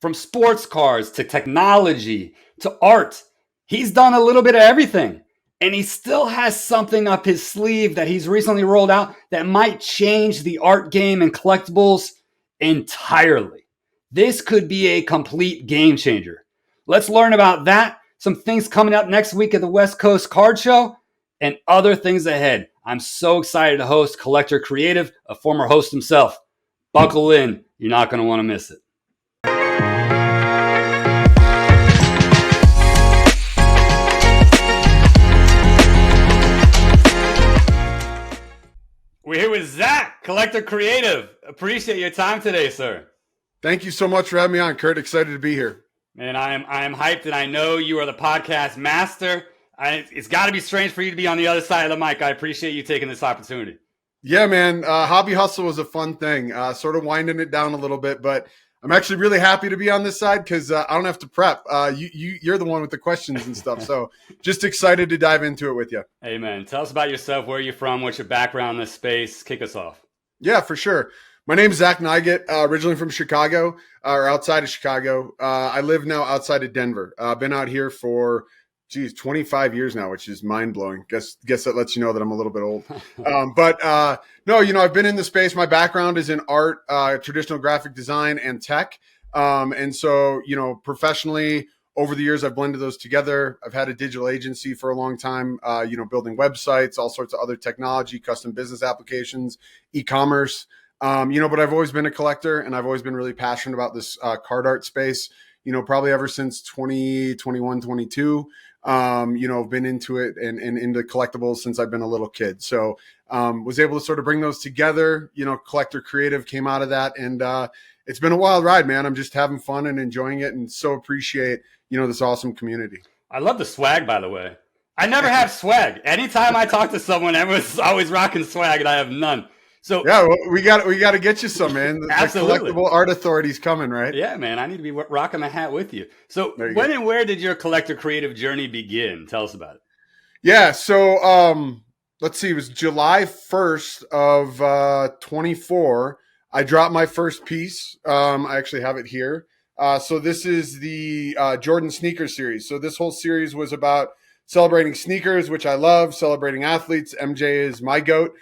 From sports cars to technology to art. He's done a little bit of everything. And he still has something up his sleeve that he's recently rolled out that might change the art game and collectibles entirely. This could be a complete game changer. Let's learn about that, some things coming up next week at the West Coast Card Show, and other things ahead. I'm so excited to host Collector Creative, a former host himself. Buckle in. You're not going to want to miss it. We're here with Zach, Collector Creative. Appreciate your time today, sir. Thank you so much for having me on, Kurt. Excited to be here. Man, I am hyped, and I know you are the podcast master. It's got to be strange for you to be on the other side of the mic. I appreciate you taking this opportunity. Yeah, man. Hobby Hustle was a fun thing, sort of winding it down a little bit, but I'm actually really happy to be on this side because I don't have to prep. You're the one with the questions and stuff, so just excited to dive into it with you. Hey, man. Tell us about yourself, where you're from, what's your background in this space. Kick us off. Yeah, for sure. My name's Zach Nygett, originally from Chicago, or outside of Chicago. I live now outside of Denver. Been out here for, 25 years now, which is mind-blowing. Guess that lets you know that I'm a little bit old. No, I've been in the space. My background is in art, traditional graphic design, and tech. And so, professionally, over the years, I've blended those together. I've had a digital agency for a long time, building websites, all sorts of other technology, custom business applications, e-commerce. But I've always been a collector, and I've always been really passionate about this card art space, probably ever since 2021, 22. I've been into it and into collectibles since I've been a little kid. So was able to sort of bring those together. Collector Creative came out of that. And it's been a wild ride, man. I'm just having fun and enjoying it, and so appreciate, this awesome community. I love the swag, by the way. I never have swag. Anytime I talk to someone, everyone's always rocking swag, and I have none. So yeah, well, we got to get you some, man. The collectible art authority's coming, right? Yeah, man. I need to be rocking my hat with you. So when and where did your Collector Creative journey begin? Tell us about it. Yeah, so let's see. It was July 1st of 24. I dropped my first piece. I actually have it here. So this is the Jordan sneaker series. So this whole series was about celebrating sneakers, which I love, celebrating athletes. MJ is my GOAT.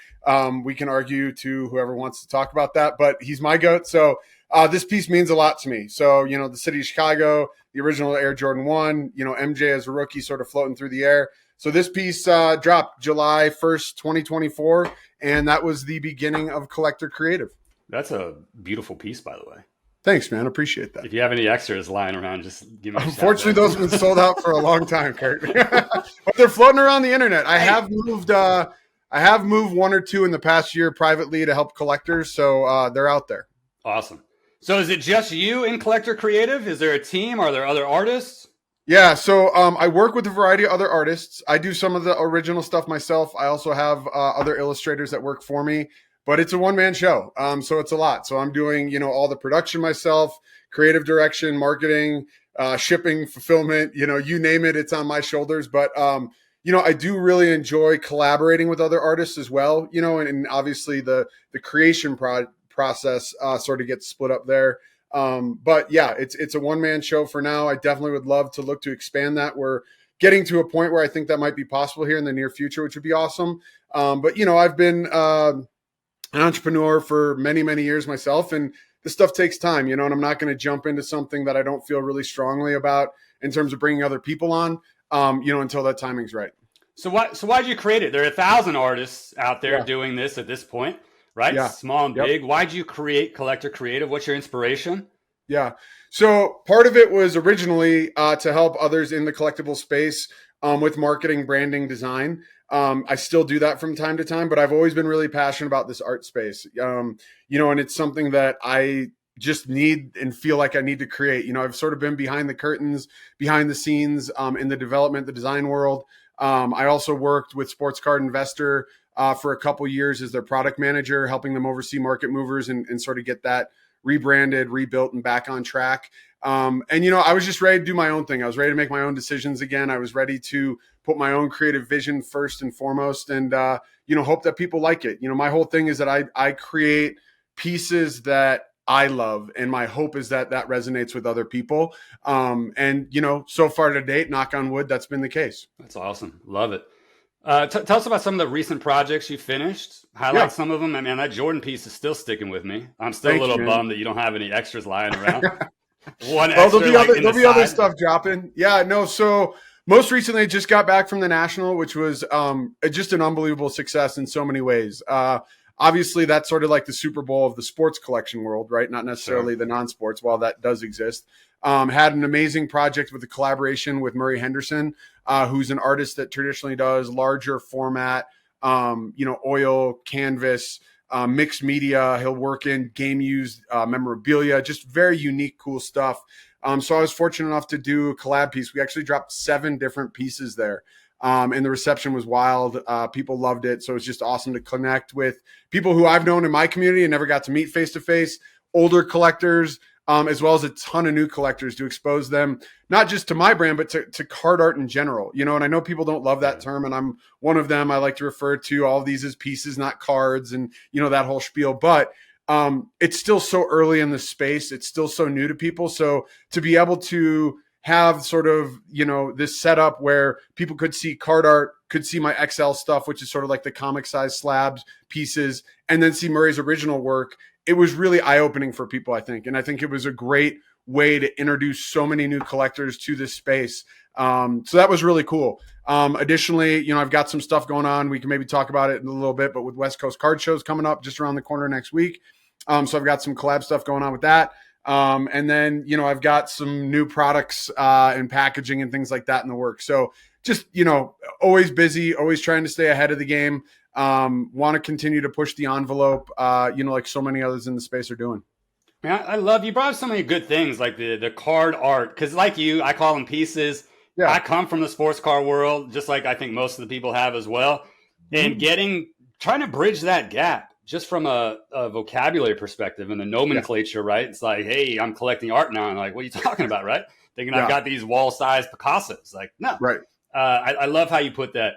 We can argue to whoever wants to talk about that, but he's my GOAT. So this piece means a lot to me. So, the city of Chicago, the original Air Jordan 1, MJ as a rookie sort of floating through the air. So this piece dropped July 1st, 2024, and that was the beginning of Collector Creative. That's a beautiful piece, by the way. Thanks, man. Appreciate that. If you have any extras lying around, just give me a Unfortunately, those have been sold out for a long time, Kurt. But they're floating around the internet. I have moved one or two in the past year privately to help collectors, so they're out there. Awesome. So is it just you in Collector Creative? Is there a team? Are there other artists? Yeah, so I work with a variety of other artists. I do some of the original stuff myself. I also have other illustrators that work for me. But it's a one-man show, so it's a lot. So I'm doing, all the production myself, creative direction, marketing, shipping, fulfillment, you name it, it's on my shoulders. But, I do really enjoy collaborating with other artists as well, and obviously the creation process sort of gets split up there. But yeah, it's a one-man show for now. I definitely would love to look to expand that. We're getting to a point where I think that might be possible here in the near future, which would be awesome. But, I've been an entrepreneur for many, many years myself, and this stuff takes time, and I'm not going to jump into something that I don't feel really strongly about in terms of bringing other people on, until that timing's right. So why'd you create it? There are 1,000 artists out there doing this at this point, right? Yeah. Small and big. Why'd you create Collector Creative? What's your inspiration? Yeah. So part of it was originally to help others in the collectible space with marketing, branding, design. I still do that from time to time, but I've always been really passionate about this art space, and it's something that I just need and feel like I need to create. I've sort of been behind the curtains, behind the scenes in the development, the design world. I also worked with Sports Card Investor for a couple years as their product manager, helping them oversee market movers and sort of get that rebranded, rebuilt, and back on track. And, I was just ready to do my own thing. I was ready to make my own decisions again. I was ready to put my own creative vision first and foremost and, hope that people like it. My whole thing is that I create pieces that I love, and my hope is that that resonates with other people. And so far to date, knock on wood, that's been the case. That's awesome. Love it. Tell us about some of the recent projects you finished. Highlight Yeah, some of them. I mean, that Jordan piece is still sticking with me. I'm still a thank you, little man. bummed that you don't have any extras lying around. One Well, extra, like in the there'll be other side. stuff dropping. Yeah, no. So most recently, I just got back from the national, which was just an unbelievable success in so many ways. Obviously, that's sort of like the Super Bowl of the sports collection world, right? Not necessarily Sure. the non-sports, while that does exist. Had an amazing project with a collaboration with Murray Henderson, who's an artist that traditionally does larger format, oil, canvas, mixed media. He'll work in game used memorabilia, just very unique, cool stuff. So I was fortunate enough to do a collab piece. We actually dropped 7 different pieces there. And the reception was wild. People loved it. So it's just awesome to connect with people who I've known in my community and never got to meet face to face, older collectors, as well as a ton of new collectors to expose them, not just to my brand, but to card art in general. And I know people don't love that term, and I'm one of them. I like to refer to all of these as pieces, not cards, and that whole spiel. But it's still so early in the space. It's still so new to people. So to be able to have sort of, this setup where people could see card art, could see my XL stuff, which is sort of like the comic size slabs pieces, and then see Murray's original work. It was really eye-opening for people, I think. And I think it was a great way to introduce so many new collectors to this space. So that was really cool. Additionally, I've got some stuff going on. We can maybe talk about it in a little bit, but with West Coast card shows coming up just around the corner next week. So I've got some collab stuff going on with that. And then, I've got some new products and packaging and things like that in the works. So just, always busy, always trying to stay ahead of the game. Want to continue to push the envelope, like so many others in the space are doing. Man, I love you brought up so many good things like the card art. Because like you, I call them pieces. I Yeah. come from the sports car world, just like I think most of the people have as well. And trying to bridge that gap just from a vocabulary perspective and the Yeah. nomenclature, right? It's like, hey, I'm collecting art now. And like, what are you talking about, right? Thinking I've Yeah. got these wall-sized Picassos. Like, no. Right. I love how you put that.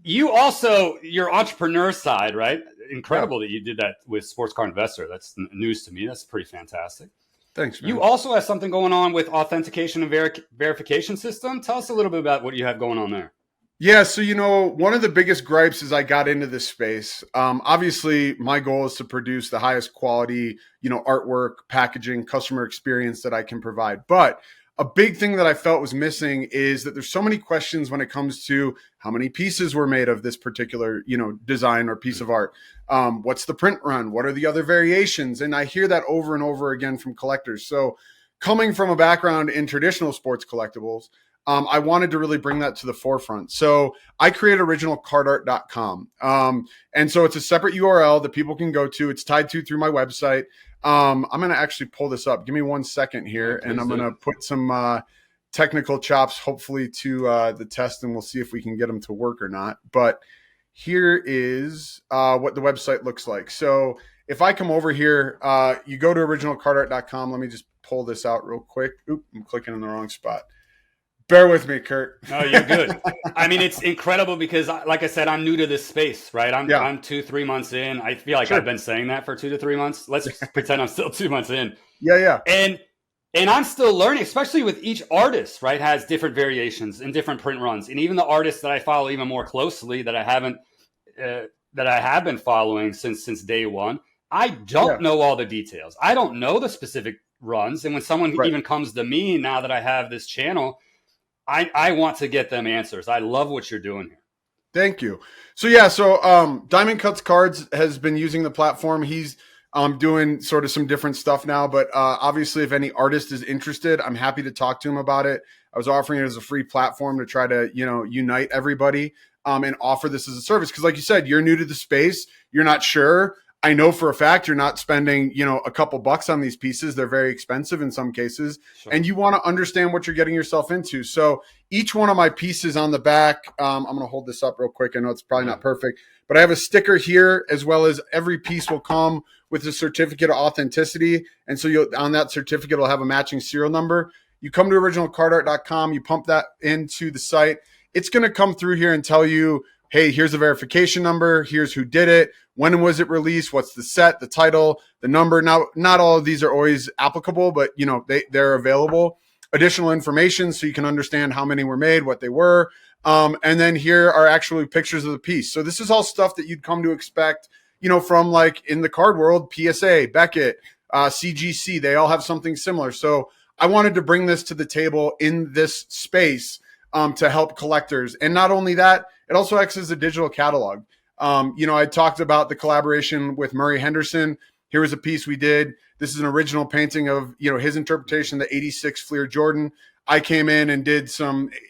You also, your entrepreneur side, right? Yeah. Incredible that you did that with Sports Car Investor. That's news to me. That's pretty fantastic. Thanks, man. You also have something going on with authentication and verification system. Tell us a little bit about what you have going on there. Yeah, so one of the biggest gripes as I got into this space, obviously my goal is to produce the highest quality, artwork, packaging, customer experience that I can provide. But a big thing that I felt was missing is that there's so many questions when it comes to how many pieces were made of this particular, design or piece of art. What's the print run? What are the other variations? And I hear that over and over again from collectors. So coming from a background in traditional sports collectibles, I wanted to really bring that to the forefront. So I created originalcardart.com. And so it's a separate URL that people can go to. It's tied to through my website. I'm going to actually pull this up. Give me 1 second here, and I'm going to put some technical chops, hopefully, to the test, and we'll see if we can get them to work or not. But here is what the website looks like. So if I come over here, you go to originalcardart.com. Let me just pull this out real quick. Oop, I'm clicking in the wrong spot. Bear with me, Kurt. No, you're good. I mean, it's incredible because, like I said, I'm new to this space, right? I'm 2-3 months in. I feel like I've been saying that for 2 to 3 months. Let's pretend I'm still 2 months in. Yeah. And I'm still learning, especially with each artist, right? Has different variations and different print runs, and even the artists that I follow even more closely that I haven't that I have been following since day one. I don't know all the details. I don't know the specific runs, and when someone even comes to me now that I have this channel, I want to get them answers. I love what you're doing here. Thank you. So Diamond Cuts Cards has been using the platform. He's doing sort of some different stuff now, but obviously if any artist is interested, I'm happy to talk to him about it. I was offering it as a free platform to try to, unite everybody and offer this as a service. Because like you said, you're new to the space. You're not sure. I know for a fact you're not spending, a couple bucks on these pieces. They're very expensive in some cases. Sure. And you want to understand what you're getting yourself into. So each one of my pieces on the back, I'm going to hold this up real quick. I know it's probably not perfect, but I have a sticker here, as well as every piece will come with a certificate of authenticity. And so on that certificate, will have a matching serial number. You come to originalcardart.com, you pump that into the site. It's going to come through here and tell you, hey, here's a verification number. Here's who did it. When was it released? What's the set, the title, the number? Now, not all of these are always applicable, but they're available. Additional information so you can understand how many were made, what they were. And then here are actually pictures of the piece. So this is all stuff that you'd come to expect, from like in the card world, PSA, Beckett, CGC, they all have something similar. So I wanted to bring this to the table in this space to help collectors. And not only that, it also acts as a digital catalog. I talked about the collaboration with Murray Henderson. Here was a piece we did. This is an original painting of, his interpretation of the 86 Fleer Jordan. I came in and did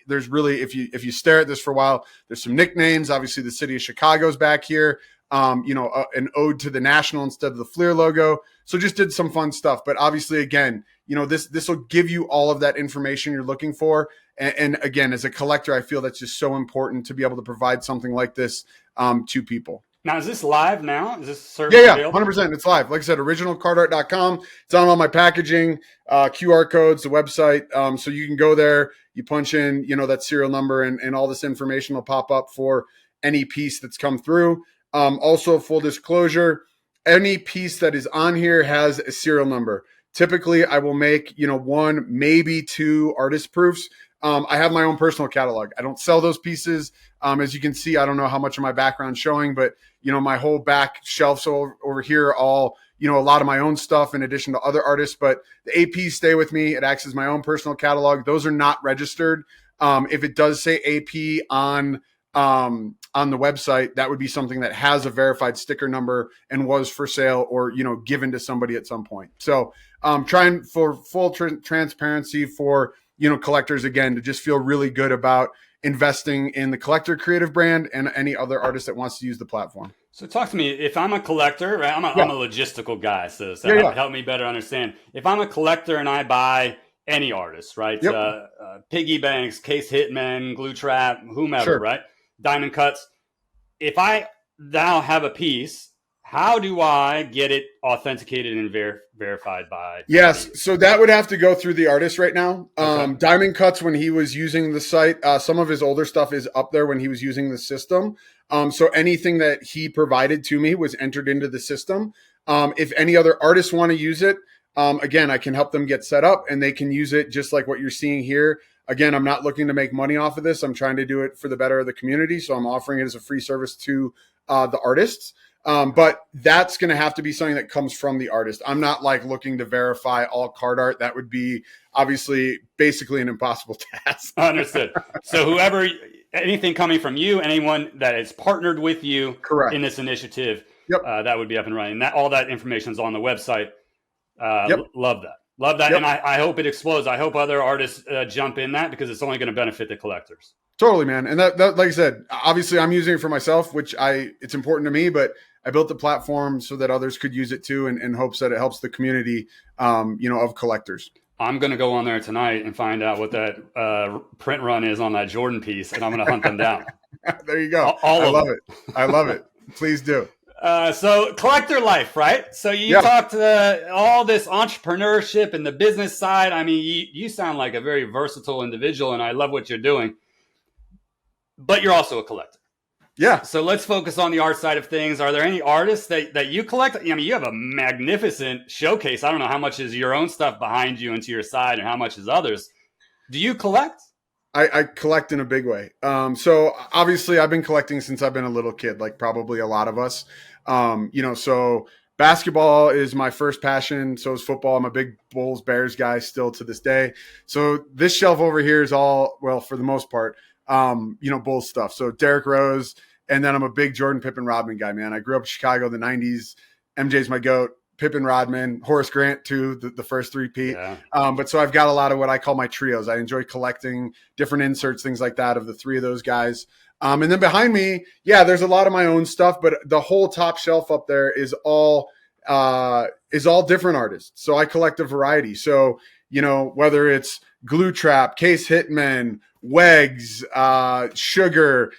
there's really, if you stare at this for a while, there's some nicknames. Obviously the city of Chicago's back here. An ode to the National instead of the Fleer logo. So just did some fun stuff. But obviously, again, this will give you all of that information you're looking for. And again, as a collector, I feel that's just so important to be able to provide something like this to people. Now, is this live now? Is this service available? 100%. It's live. Like I said, originalcardart.com. It's on all my packaging, QR codes, the website. So you can go there, you punch in, that serial number and all this information will pop up for any piece that's come through. Also, full disclosure, any piece that is on here has a serial number. Typically, I will make, one, maybe two artist proofs. I have my own personal catalog. I don't sell those pieces. As you can see, I don't know how much of my background's showing, but, my whole back shelves over here are all, a lot of my own stuff in addition to other artists. But the APs stay with me. It acts as my own personal catalog. Those are not registered. If it does say AP on the website, that would be something that has a verified sticker number and was for sale or, given to somebody at some point. So trying for full transparency for, collectors, again, to just feel really good about investing in the Collector creative brand and any other artist that wants to use the platform. So talk to me, if I'm a collector, right? I'm a logistical guy, so help me better understand. If I'm a collector and I buy any artist, right? Yep. Piggy Banks, Case Hitman, Glue Trap, whomever, right? Diamond Cuts. If I now have a piece, how do I get it authenticated and verified by? Yes, so that would have to go through the artist right now. Okay. Diamond Cuts, when he was using the site, some of his older stuff is up there when he was using the system. So anything that he provided to me was entered into the system. If any other artists want to use it, again, I can help them get set up and they can use it just like what you're seeing here. Again, I'm not looking to make money off of this. I'm trying to do it for the better of the community. So I'm offering it as a free service to the artists. But that's going to have to be something that comes from the artist. I'm not like looking to verify all card art. That would be obviously basically an impossible task. Understood. So anything coming from you, anyone that is partnered with you in this initiative, that would be up and running. All that information is on the website. Love that. Love that. Yep. And I hope it explodes. I hope other artists jump in that because it's only going to benefit the collectors. Totally, man. And that, like I said, obviously I'm using it for myself, which it's important to me, but I built the platform so that others could use it too in hopes that it helps the community, of collectors. I'm going to go on there tonight and find out what that print run is on that Jordan piece, and I'm going to hunt them down. There you go. I love it. Please do. So collector life, right? So you talked all this entrepreneurship and the business side. I mean, you sound like a very versatile individual, and I love what you're doing. But you're also a collector. Yeah. So let's focus on the art side of things. Are there any artists that you collect? I mean, you have a magnificent showcase. I don't know how much is your own stuff behind you and to your side and how much is others. Do you collect? I collect in a big way. So obviously I've been collecting since I've been a little kid, like probably a lot of us. So basketball is my first passion. So is football. I'm a big Bulls, Bears guy still to this day. So this shelf over here is all, well, for the most part, Bulls stuff. So Derrick Rose, and then I'm a big Jordan, Pippen, Rodman guy, man. I grew up in Chicago in the 90s. MJ's my GOAT. Pippen, Rodman, Horace Grant too, the first three-peat. Yeah. But so I've got a lot of what I call my trios. I enjoy collecting different inserts, things like that of the three of those guys. And then behind me, there's a lot of my own stuff, but the whole top shelf up there is all different artists. So I collect a variety. So, whether it's Glue Trap, Case Hitman, Wegs, Sugar,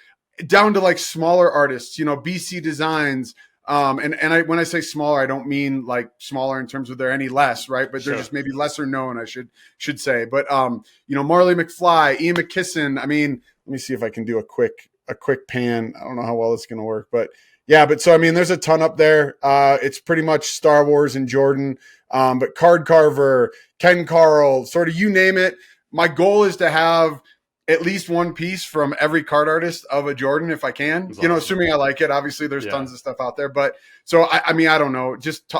down to like smaller artists, BC Designs. When I say smaller, I don't mean like smaller in terms of they're any less, right? But they're just maybe lesser known, I should say. But Marley McFly, Ian McKisson. I mean, let me see if I can do a quick a quick pan. I don't know how well it's going to work, but yeah. But so I mean, there's a ton up there. It's pretty much Star Wars and Jordan, but Card Carver, Ken Carl, sort of you name it. My goal is to have at least one piece from every card artist of a Jordan if I can. That's you know, awesome. assuming I like it. Obviously, there's tons of stuff out there, but so I mean, I don't know. Just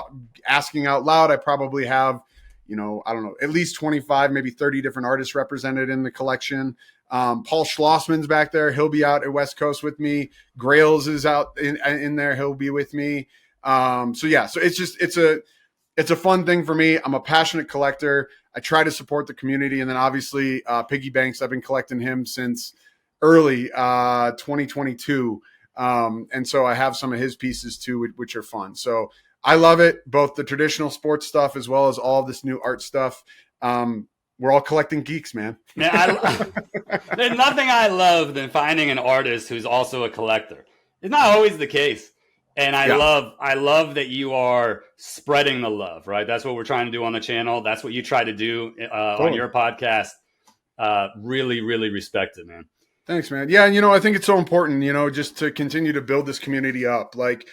asking out loud, I probably have, you know, I don't know, at least 25, maybe 30 different artists represented in the collection. Paul Schlossman's back there. He'll be out at West Coast with me. Grails is out in there. He'll be with me. So yeah, so it's a fun thing for me. I'm a passionate collector. I try to support the community. And then obviously Piggy Banks, I've been collecting him since early 2022. And so I have some of his pieces too, which are fun. So I love it, both the traditional sports stuff as well as all of this new art stuff. We're all collecting geeks, man. Man, there's nothing I love than finding an artist who's also a collector. It's not always the case. And I love that you are spreading the love, right? That's what we're trying to do on the channel. That's what you try to do on your podcast. Really, really respect it, man. Thanks, man. Yeah, and I think it's so important, just to continue to build this community up. Like,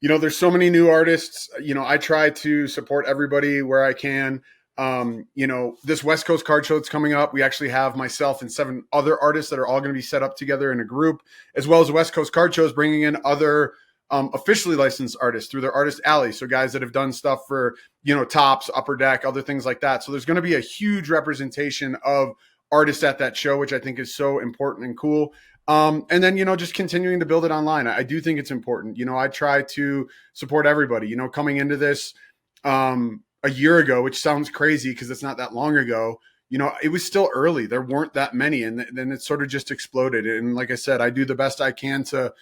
there's so many new artists. I try to support everybody where I can. This West Coast card show that's coming up, we actually have myself and 7 other artists that are all going to be set up together in a group, as well as West Coast card shows bringing in other officially licensed artists through their artist alley. So guys that have done stuff for, Tops, Upper Deck, other things like that. So there's going to be a huge representation of artists at that show, which I think is so important and cool. And then, just continuing to build it online. I do think it's important. I try to support everybody, coming into this a year ago, which sounds crazy because it's not that long ago. It was still early. There weren't that many. And then it sort of just exploded. And like I said, I do the best I can to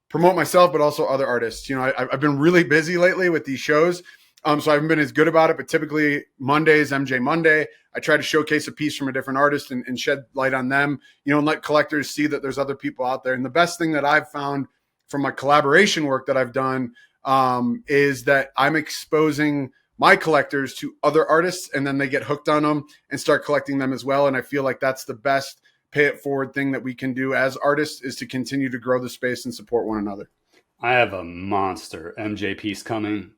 promote myself, but also other artists. I've been really busy lately with these shows. So I haven't been as good about it, but typically Mondays, MJ Monday, I try to showcase a piece from a different artist and shed light on them, and let collectors see that there's other people out there. And the best thing that I've found from my collaboration work that I've done is that I'm exposing my collectors to other artists, and then they get hooked on them and start collecting them as well. And I feel like that's the best pay it forward thing that we can do as artists, is to continue to grow the space and support one another. I have a monster MJ piece coming,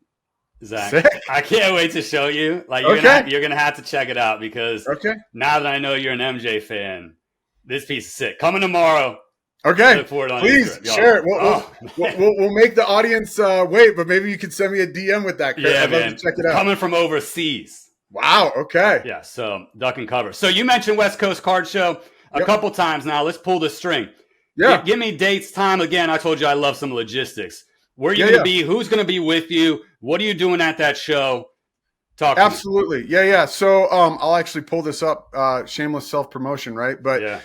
Zach. Sick. I can't wait to show you. Like you're gonna have to check it out, because now that I know you're an MJ fan, this piece is sick. Coming tomorrow. Okay, please share it. We'll make the audience wait, but maybe you can send me a DM with that. Yeah, I'd love to check it out. Coming from overseas. Wow. Okay. Yeah. So duck and cover. So you mentioned West Coast Card Show a couple times now. Let's pull the string. Yeah. Give me dates, time. Again, I told you I love some logistics. Where are you going to be? Who's going to be with you? What are you doing at that show? Talk. Absolutely. Yeah. So I'll actually pull this up. Shameless self-promotion, right? But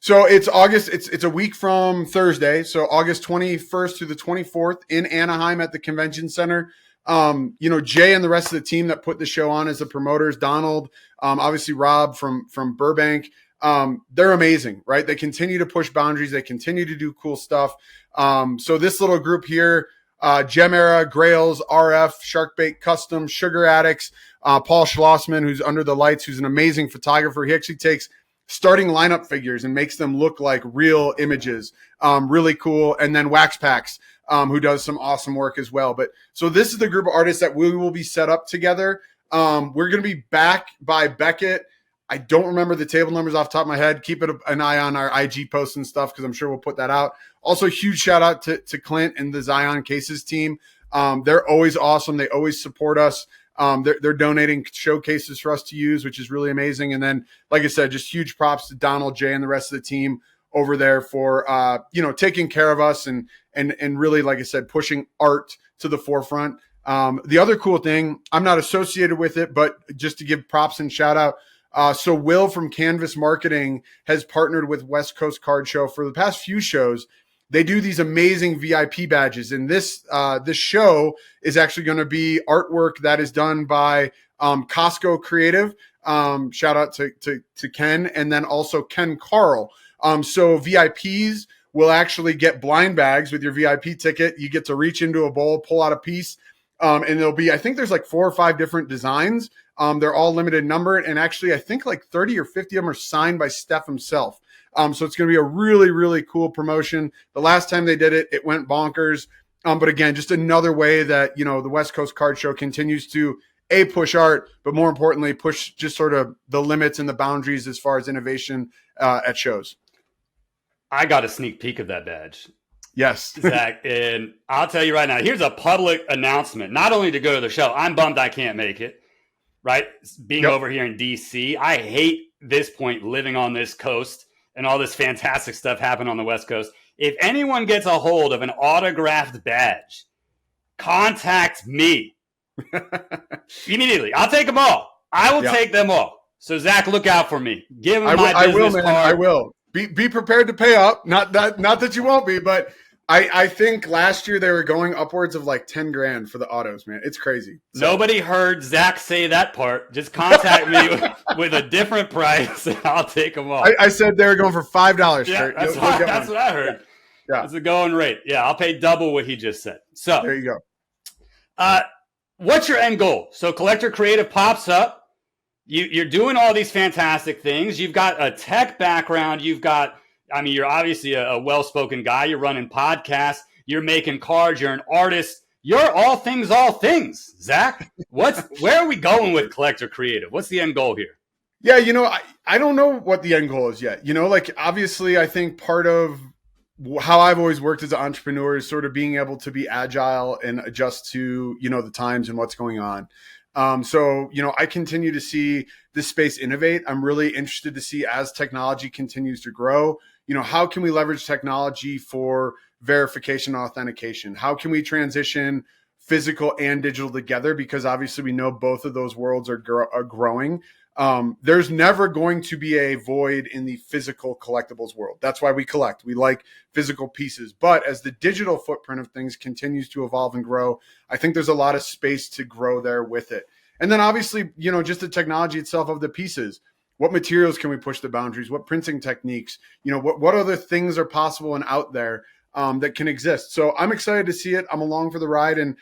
so it's August. It's a week from Thursday. So August 21st through the 24th in Anaheim at the Convention Center. Jay and the rest of the team that put the show on as the promoters, Donald, obviously Rob from Burbank. They're amazing, right? They continue to push boundaries. They continue to do cool stuff. So this little group here, Gem Era, Grails, RF, Sharkbait Custom, Sugar Addicts, Paul Schlossman, who's under the lights, who's an amazing photographer. He actually takes starting lineup figures and makes them look like real images. Really cool. And then Wax Packs, who does some awesome work as well. But so this is the group of artists that we will be set up together. We're going to be back by Beckett. I don't remember the table numbers off the top of my head. Keep an eye on our IG posts and stuff, because I'm sure we'll put that out. Also, huge shout out to Clint and the Zion Cases team. They're always awesome. They always support us. They're donating showcases for us to use, which is really amazing. And then, like I said, just huge props to Donald, Jay, and the rest of the team over there for taking care of us and really, like I said, pushing art to the forefront. The other cool thing, I'm not associated with it, but just to give props and shout out. So Will from Canvas Marketing has partnered with West Coast Card Show for the past few shows. They do these amazing VIP badges, and this show is actually going to be artwork that is done by Costco Creative. Shout out to Ken, and then also Ken Carl. So VIPs will actually get blind bags with your VIP ticket. You get to reach into a bowl, pull out a piece, and there'll be, I think there's like 4 or 5 different designs. They're all limited number, and actually I think like 30 or 50 of them are signed by Steph himself. So it's going to be a really, really cool promotion. The last time they did it, it went bonkers. But again, just another way that, the West Coast Card Show continues to push art, but more importantly, push just sort of the limits and the boundaries as far as innovation at shows. I got a sneak peek of that badge. Yes. Zach, and I'll tell you right now, here's a public announcement, not only to go to the show. I'm bummed I can't make it, right? Being over here in DC, I hate this point living on this coast and all this fantastic stuff happening on the West Coast. If anyone gets a hold of an autographed badge, contact me immediately. I'll take them all. I will take them all. So Zach, look out for me. Give him my business card. I will. Be prepared to pay up. Not that you won't be, but I think last year they were going upwards of like 10 grand for the autos, man. It's crazy. So. Nobody heard Zach say that part. Just contact me with a different price and I'll take them all. I said they were going for $5. Yeah, that's what I heard. Yeah. That's the going rate. Yeah, I'll pay double what he just said. So there you go. What's your end goal? So Collector Creative pops up. You're doing all these fantastic things. You've got a tech background. You're obviously a well-spoken guy. You're running podcasts. You're making cards. You're an artist. You're all things. Zach, where are we going with Collector Creative? What's the end goal here? Yeah, I don't know what the end goal is yet. Obviously, I think part of how I've always worked as an entrepreneur is sort of being able to be agile and adjust to, the times and what's going on. So I continue to see this space innovate. I'm really interested to see as technology continues to grow, how can we leverage technology for verification and authentication? How can we transition physical and digital together? Because obviously we know both of those worlds are growing. There's never going to be a void in the physical collectibles world. That's why we collect. We like physical pieces. But as the digital footprint of things continues to evolve and grow, I think there's a lot of space to grow there with it. And then obviously, just the technology itself of the pieces. What materials can we push the boundaries? What printing techniques? What other things are possible and out there that can exist? So I'm excited to see it. I'm along for the ride. And,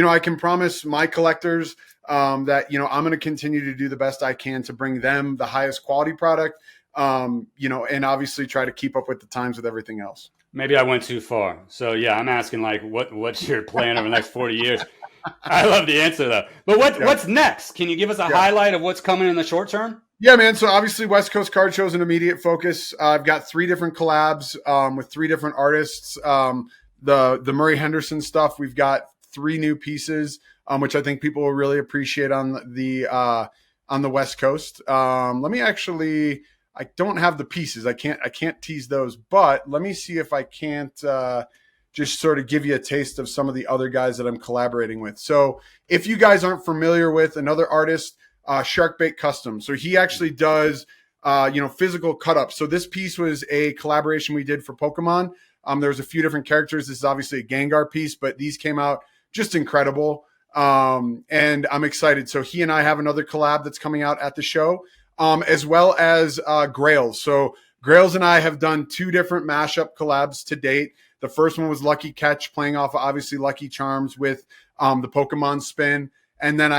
I can promise my collectors that, I'm going to continue to do the best I can to bring them the highest quality product, and obviously try to keep up with the times with everything else. Maybe I went too far. So yeah, I'm asking what's your plan over the next 40 years? I love the answer though. But what's next? Can you give us a highlight of what's coming in the short term? Yeah, man. So obviously West Coast Card Show is an immediate focus. I've got 3 different collabs with 3 different artists. The Murray Henderson stuff, we've got 3 new pieces, which I think people will really appreciate on the West Coast. I don't have the pieces. I can't tease those, but let me see if I can't just sort of give you a taste of some of the other guys that I'm collaborating with. So if you guys aren't familiar with another artist, Sharkbait Custom. So he actually does, physical cut-ups. So this piece was a collaboration we did for Pokemon. There's a few different characters. This is obviously a Gengar piece, but these came out just incredible. And I'm excited. So he and I have another collab that's coming out at the show, as well as Grails. So Grails and I have done 2 different mashup collabs to date. The first one was Lucky Catch, playing off of obviously Lucky Charms with the Pokemon spin. And then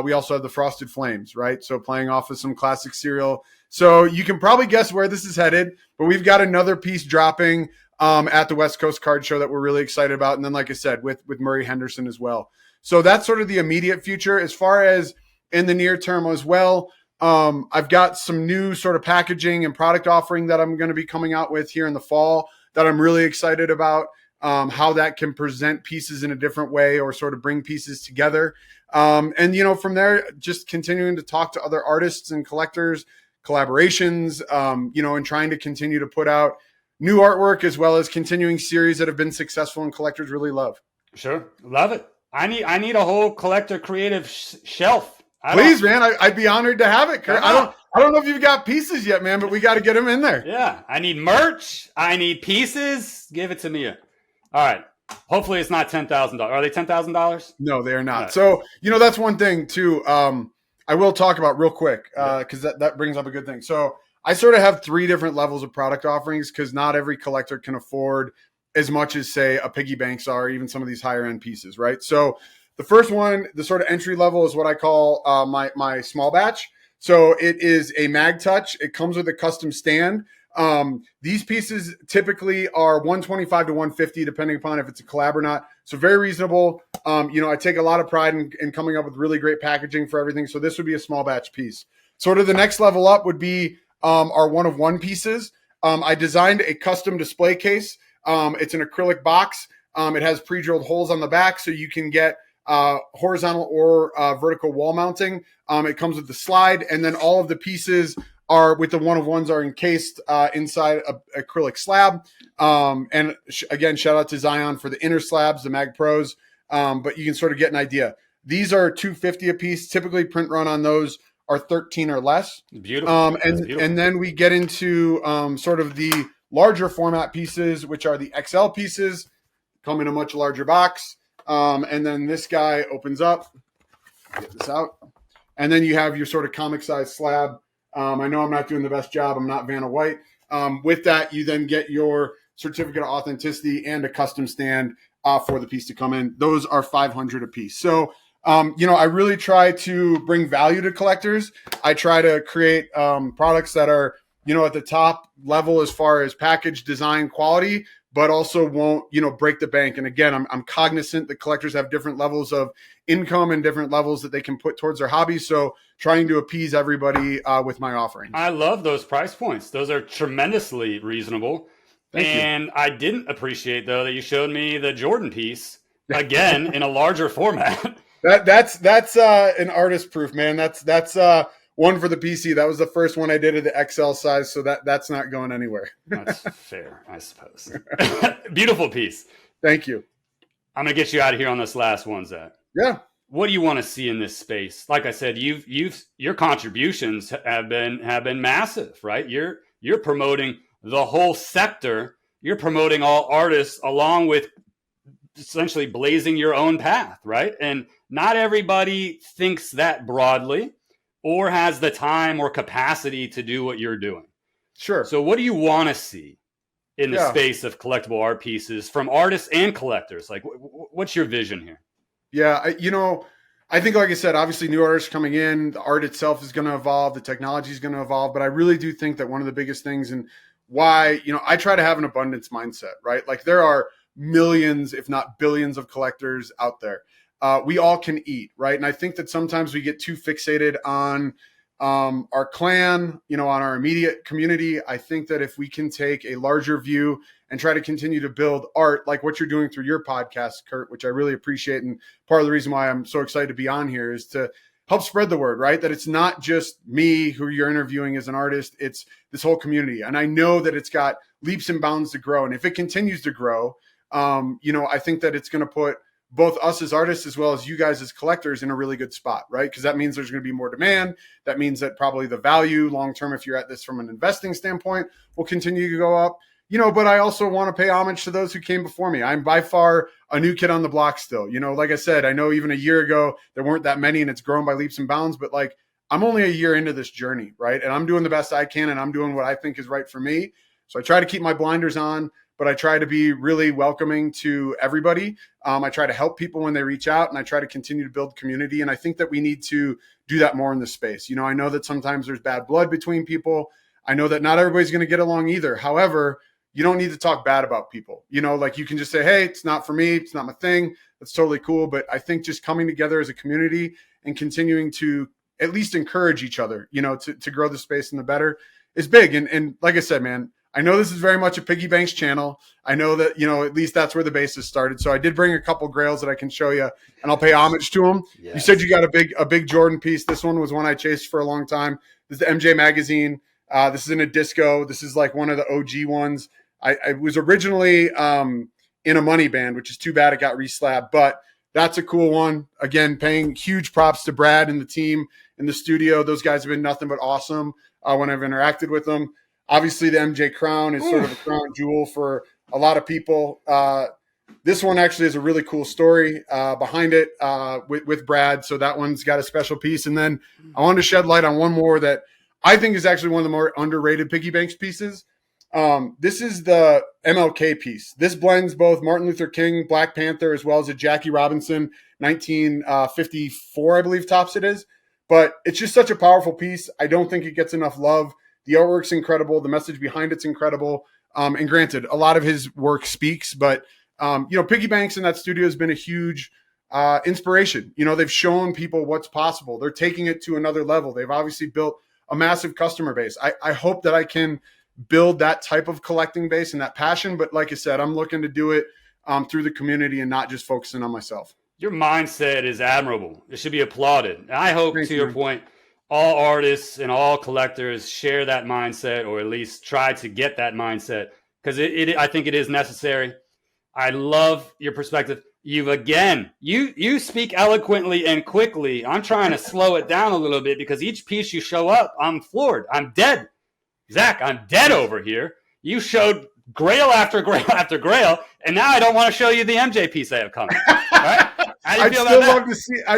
we also have the Frosted Flames, right? So playing off of some classic cereal. So you can probably guess where this is headed, but we've got another piece dropping at the West Coast Card Show that we're really excited about. And then, like I said, with Murray Henderson as well. So that's sort of the immediate future. As far as in the near term as well, I've got some new sort of packaging and product offering that I'm going to be coming out with here in the fall that I'm really excited about, how that can present pieces in a different way or sort of bring pieces together. And, from there, just continuing to talk to other artists and collectors, collaborations, and trying to continue to put out new artwork as well as continuing series that have been successful and collectors really love. Sure. Love it. I need a whole Collector Creative shelf. Please, man. I'd be honored to have it, Kurt. I don't know if you've got pieces yet, man, but we got to get them in there. Yeah. I need merch. I need pieces. Give it to me. All right. Hopefully it's not $10,000. Are they $10,000? No, they are not. Right. So, that's one thing too. I will talk about real quick because that brings up a good thing. So I sort of have 3 different levels of product offerings because not every collector can afford as much as, say, a piggy banks are, even some of these higher end pieces, right? So the first one, the sort of entry level, is what I call my small batch. So it is a mag touch. It comes with a custom stand. These pieces typically are 125 to 150, depending upon if it's a collab or not. So very reasonable. I take a lot of pride in coming up with really great packaging for everything. So this would be a small batch piece. Sort of the next level up would be our one-of-one pieces. I designed a custom display case. It's an acrylic box. It has pre-drilled holes on the back, so you can get horizontal or vertical wall mounting. It comes with the slide, and then all of the pieces are with the one-of-ones are encased inside an acrylic slab. Again, shout out to Zion for the inner slabs, the Mag Pros, but you can sort of get an idea. These are $250 a piece. Typically, print run on those are 13 or less. Beautiful. Beautiful. And then we get into sort of the larger format pieces, which are the XL pieces, come in a much larger box. And then this guy opens up. Get this out. And then you have your sort of comic size slab. I know I'm not doing the best job. I'm not Vanna White. With that, you then get your certificate of authenticity and a custom stand for the piece to come in. Those are $500 a piece. So, I really try to bring value to collectors. I try to create products that are, at the top level as far as package, design, quality, but also won't, break the bank. And again, I'm cognizant that collectors have different levels of income and different levels that they can put towards their hobby. So trying to appease everybody with my offerings. I love those price points. Those are tremendously reasonable. Thank you. I didn't appreciate, though, that you showed me the Jordan piece, again, in a larger format. That's an artist proof, man. That's one for the PC. That was the first one I did at the XL size, so that's not going anywhere. That's fair, I suppose. Beautiful piece. Thank you. I'm gonna get you out of here on this last one, Zach. Yeah. What do you want to see in this space? Like I said, your contributions have been massive, right? You're promoting the whole sector. You're promoting all artists along with essentially blazing your own path, right? And not everybody thinks that broadly or has the time or capacity to do what you're doing. Sure. So what do you want to see in the space of collectible art pieces from artists and collectors? Like, what's your vision here? Yeah, I think, like I said, obviously new artists coming in, the art itself is going to evolve, the technology is going to evolve, but I really do think that one of the biggest things and why, I try to have an abundance mindset, right? Like there are millions, if not billions of collectors out there. We all can eat, right? And I think that sometimes we get too fixated on our clan, on our immediate community. I think that if we can take a larger view and try to continue to build art like what you're doing through your podcast, Kurt, which I really appreciate. And part of the reason why I'm so excited to be on here is to help spread the word, right? That it's not just me who you're interviewing as an artist, it's this whole community. And I know that it's got leaps and bounds to grow. And if it continues to grow, I think that it's going to put both us as artists as well as you guys as collectors in a really good spot, right? Because that means there's going to be more demand. That means that probably the value long-term, if you're at this from an investing standpoint, will continue to go up. But I also want to pay homage to those who came before me. I'm by far a new kid on the block still. Like I said, I know even a year ago, there weren't that many and it's grown by leaps and bounds, but like I'm only a year into this journey, right? And I'm doing the best I can and I'm doing what I think is right for me. So I try to keep my blinders on, but I try to be really welcoming to everybody. I try to help people when they reach out and I try to continue to build community. And I think that we need to do that more in this space. I know that sometimes there's bad blood between people. I know that not everybody's going to get along either. However, you don't need to talk bad about people. Like you can just say, hey, it's not for me. It's not my thing. That's totally cool. But I think just coming together as a community and continuing to at least encourage each other, to grow the space and the better is big. And like I said, man, I know this is very much a Piggy Banks channel. I know that, at least that's where the basis started. So I did bring a couple grails that I can show you and I'll pay homage to them. Yes. You said you got a big Jordan piece. This one was one I chased for a long time. This is the MJ magazine. This is in a disco. This is like one of the OG ones. I was originally in a money band, which is too bad it got reslabbed, but that's a cool one. Again, paying huge props to Brad and the team in the studio. Those guys have been nothing but awesome when I've interacted with them. Obviously, the MJ crown is sort of a crown jewel for a lot of people. This one actually has a really cool story behind it with Brad. So that one's got a special piece. And then I wanted to shed light on one more that I think is actually one of the more underrated Piggy Banks pieces. This is the MLK piece. This blends both Martin Luther King, Black Panther, as well as a Jackie Robinson 1954, I believe tops it is. But it's just such a powerful piece. I don't think it gets enough love. The artwork's incredible. The message behind it's incredible. And granted, a lot of his work speaks, but Piggy Banks in that studio has been a huge inspiration. They've shown people what's possible. They're taking it to another level. They've obviously built a massive customer base. I hope that I can build that type of collecting base and that passion. But like I said, I'm looking to do it through the community and not just focusing on myself. Your mindset is admirable. It should be applauded. And I hope, to your point, all artists and all collectors share that mindset, or at least try to get that mindset, because I think it is necessary. I love your perspective. You speak eloquently and quickly. I'm trying to slow it down a little bit because each piece you show up, I'm floored. I'm dead. Zach, I'm dead over here. You showed grail after grail after grail, and now I don't want to show you the MJ piece I have coming. All right? I'd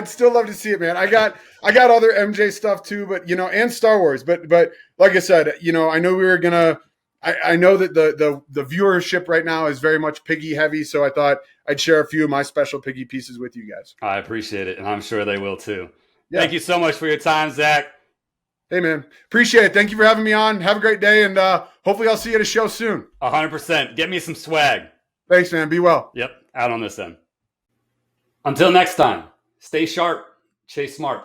still love to see it, man. I got other MJ stuff too, but and Star Wars. But like I said, I know we were gonna. I know that the viewership right now is very much Piggy heavy, so I thought I'd share a few of my special Piggy pieces with you guys. I appreciate it, and I'm sure they will too. Yeah. Thank you so much for your time, Zach. Hey, man. Appreciate it. Thank you for having me on. Have a great day, and hopefully I'll see you at a show soon. 100%. Get me some swag. Thanks, man. Be well. Yep. Out on this end. Until next time, stay sharp, chase smart.